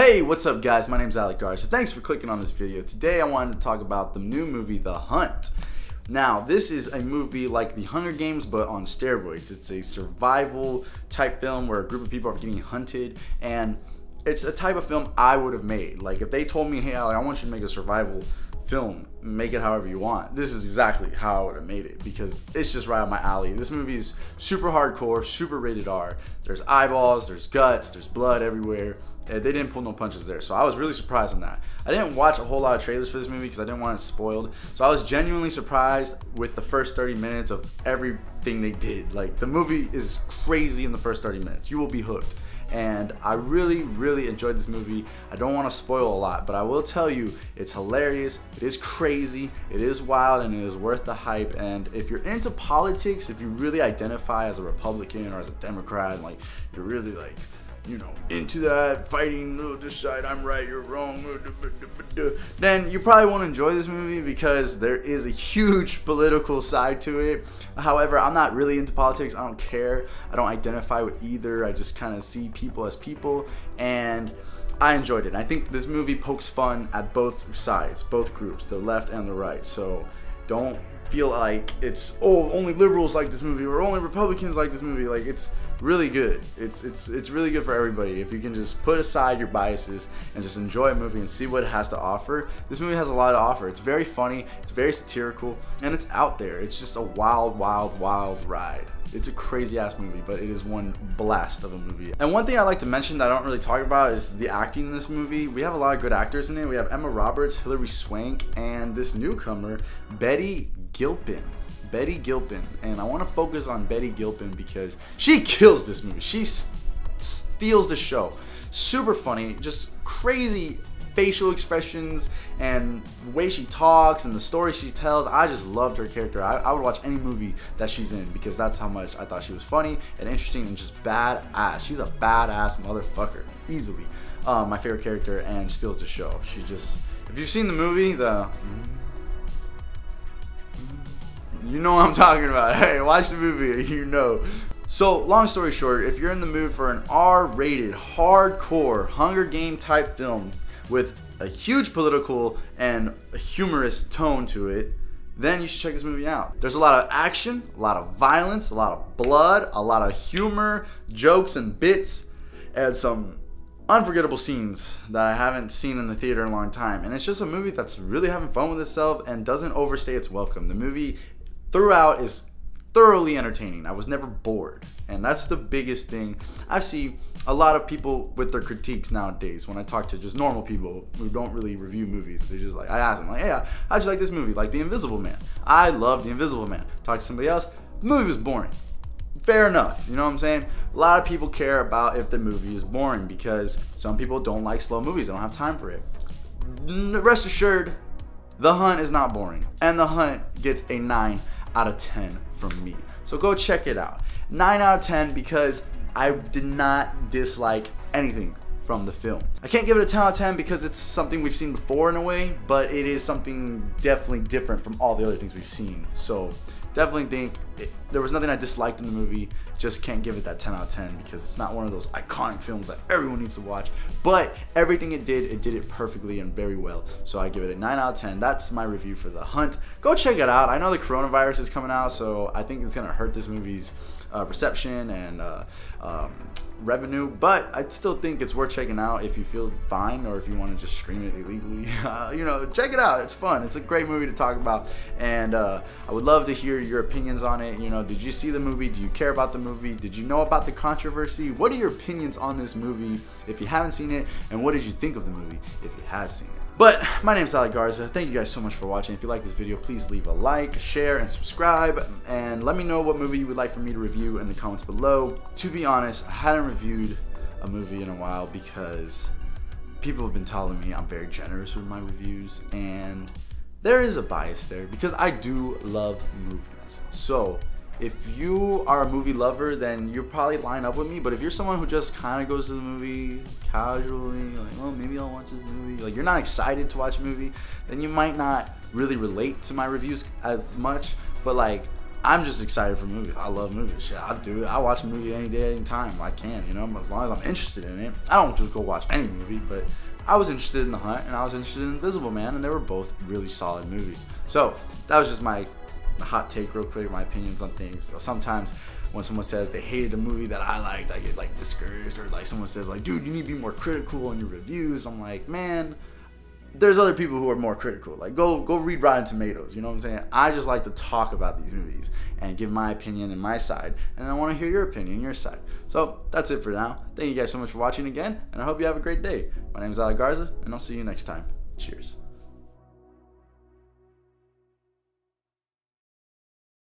Hey, what's up guys? My name's Alec, Garza. Thanks for clicking on this video. Today I wanted to talk about the new movie, The Hunt. Now, this is a movie like The Hunger Games, but on steroids. It's a survival type film where a group of people are getting hunted, and it's a type of film I would have made. Like, if they told me, hey Alec, I want you to make a survival film, make it however you want, this is exactly how I would have made it, because it's just right up my alley. This movie is super hardcore, super rated R. There's eyeballs, there's guts, there's blood everywhere. They didn't pull no punches there, so I was really surprised on that. I didn't watch a whole lot of trailers for this movie because I didn't want it spoiled, so I was genuinely surprised with the first 30 minutes of everything they did. Like, the movie is crazy in the first 30 minutes. You will be hooked. And I really enjoyed this movie. I don't want to spoil a lot, but I will tell you it's hilarious, it is crazy, it is wild, and it is worth the hype. And if you're into politics, if you really identify as a Republican or as a Democrat, and like you're really like, you know, into that fighting, oh, this side I'm right, you're wrong, then you probably won't enjoy this movie because there is a huge political side to it. However, I'm not really into politics. I don't care. I don't identify with either. I just kind of see people as people, and I enjoyed it. And I think this movie pokes fun at both sides, both groups, the left and the right. So don't feel like it's, oh, only liberals like this movie or only Republicans like this movie. Like, it's really good. It's really good for everybody. If you can just put aside your biases and just enjoy a movie and see what it has to offer. This movie has a lot to offer. It's very funny, it's very satirical, and it's out there. It's just a wild ride. It's a crazy ass movie, but it is one blast of a movie. And one thing I like to mention that I don't really talk about is the acting in this movie. We have a lot of good actors in it. We have Emma Roberts, Hilary Swank, and this newcomer, Betty Gilpin. And I want to focus on Betty Gilpin because she kills this movie. She steals the show. Super funny, just crazy facial expressions and the way she talks and the story she tells. I just loved her character. I would watch any movie that she's in because that's how much I thought she was funny and interesting and just badass. She's a badass motherfucker, easily. My favorite character, and steals the show. She just, if you've seen the movie, you know what I'm talking about. Hey, watch the movie, you know. So, long story short, if you're in the mood for an R-rated, hardcore, Hunger Game type film with a huge political and a humorous tone to it, then you should check this movie out. There's a lot of action, a lot of violence, a lot of blood, a lot of humor, jokes and bits, and some unforgettable scenes that I haven't seen in the theater in a long time. And it's just a movie that's really having fun with itself and doesn't overstay its welcome. The movie throughout is thoroughly entertaining. I was never bored, and that's the biggest thing. I see a lot of people with their critiques nowadays when I talk to just normal people who don't really review movies. They're just like, I ask them like, hey, how'd you like this movie? Like The Invisible Man. I love The Invisible Man. Talk to somebody else, the movie was boring. Fair enough, you know what I'm saying? A lot of people care about if the movie is boring because some people don't like slow movies. They don't have time for it. Rest assured, The Hunt is not boring, and The Hunt gets a 9 out of 10 from me. So go check it out. 9 out of 10 because I did not dislike anything from the film. I can't give it a 10 out of 10 because it's something we've seen before in a way, but it is something definitely different from all the other things we've seen. So definitely think there was nothing I disliked in the movie. Just can't give it that 10 out of 10 because it's not one of those iconic films that everyone needs to watch. But everything it did it perfectly and very well. So I give it a 9 out of 10. That's my review for The Hunt. Go check it out. I know the coronavirus is coming out, so I think it's gonna hurt this movie's reception and revenue, but I still think it's worth checking out if you feel fine or if you want to just stream it illegally. You know, check it out. It's fun. It's a great movie to talk about, and I would love to hear your opinions on it. You know, did you see the movie? Do you care about the movie? Did you know about the controversy? What are your opinions on this movie if you haven't seen it, and what did you think of the movie if you have seen it? But my name's Alec Garza. Thank you guys so much for watching. If you like this video, please leave a like, share, and subscribe. And let me know what movie you would like for me to review in the comments below. To be honest, I hadn't reviewed a movie in a while because people have been telling me I'm very generous with my reviews. And there is a bias there because I do love movies. So if you are a movie lover, then you'll probably line up with me. But if you're someone who just kind of goes to the movie casually, like, well, maybe I'll watch this movie, like you're not excited to watch a movie, then you might not really relate to my reviews as much. But like, I'm just excited for movies. I love movies. Shit, I'll do it. I watch a movie any day, any time I can, you know, as long as I'm interested in it. I don't just go watch any movie, but I was interested in The Hunt and I was interested in Invisible Man, and they were both really solid movies. So that was just my hot take real quick, my opinions on things. So sometimes when someone says they hated a movie that I liked, I get like discouraged, or like someone says like, dude, you need to be more critical in your reviews. I'm like, man, there's other people who are more critical. Like, go read Rotten Tomatoes. You know what I'm saying? I just like to talk about these movies and give my opinion and my side, and I want to hear your opinion, your side. So that's it for now. Thank you guys so much for watching again, and I hope you have a great day. My name is Alec Garza, and I'll see you next time. Cheers.